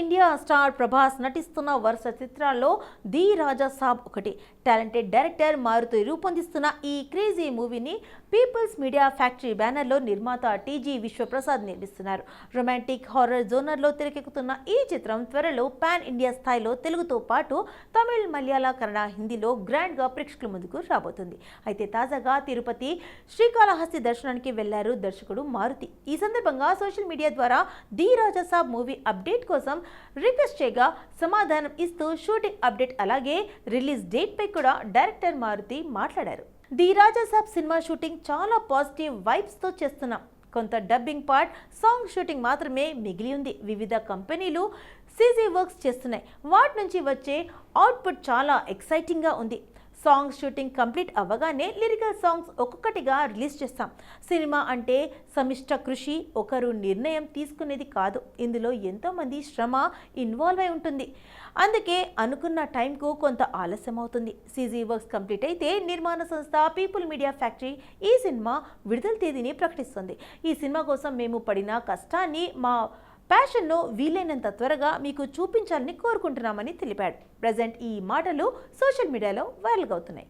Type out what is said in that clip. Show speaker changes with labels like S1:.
S1: India star Prabhas నటిస్తున్న వరుస చిత్రాల్లో ది రాజా సాబ్ ఒకటి. టాలెంటెడ్ డైరెక్టర్ మారుతి రూపొందిస్తున్న ఈ క్రేజీ మూవీని పీపుల్స్ మీడియా ఫ్యాక్టరీ బ్యానర్లో నిర్మాత టీజీ విశ్వప్రసాద్ నిర్మిస్తున్నారు. రొమాంటిక్ హారర్ జోనర్లో తెరకెక్కుతున్న ఈ చిత్రం త్వరలో పాన్ ఇండియా స్థాయిలో తెలుగుతో పాటు తమిళ్, మలయాళ, కన్నడ, హిందీలో గ్రాండ్గా ప్రేక్షకుల ముందుకు రాబోతుంది. అయితే తాజాగా తిరుపతి, శ్రీకాళహస్తి దర్శనానికి వెళ్లారు దర్శకుడు మారుతి. ఈ సందర్భంగా సోషల్ మీడియా ద్వారా the Raja Saab movie update కోసం రిక్వెస్ట్ చేయగా సమాధానం ఇస్తూ షూటింగ్ అప్డేట్ అలాగే రిలీజ్ డేట్ పై కూడా డైరెక్టర్ మారుతి మాట్లాడారు. The Raja Saab cinema shooting చాలా పాజిటివ్ వైబ్స్ తో చేస్తున్నాం. కొంత డబ్బింగ్ పార్ట్, సాంగ్ షూటింగ్ మాత్రమే మిగిలి ఉంది. వివిధ కంపెనీలు సీజీ వర్క్స్ చేస్తున్నాయి. వాటి నుంచి వచ్చే అవుట్పుట్ చాలా ఎక్సైటింగ్గా ఉంది. సాంగ్ షూటింగ్ కంప్లీట్ అవ్వగానే లిరికల్ సాంగ్స్ ఒక్కొక్కటిగా రిలీజ్ చేస్తాం. సినిమా అంటే సమిష్ట కృషి, ఒకరు నిర్ణయం తీసుకునేది కాదు. ఇందులో ఎంతోమంది శ్రమ ఇన్వాల్వ్ అయి ఉంటుంది. అందుకే అనుకున్న టైంకు కొంత ఆలస్యం అవుతుంది. సీజీ వర్క్స్ కంప్లీట్ అయితే నిర్మాణ సంస్థ పీపుల్ మీడియా ఫ్యాక్టరీ ఈ సినిమా విడుదల తేదీని ప్రకటిస్తుంది. ఈ సినిమా కోసం మేము పడిన కష్టాన్ని, మా ప్యాషన్ను వీలైనంత త్వరగా మీకు చూపించాలని కోరుకుంటున్నామని తెలిపాడు. ప్రజెంట్ ఈ మాటలు సోషల్ మీడియాలో వైరల్గా అవుతున్నాయి.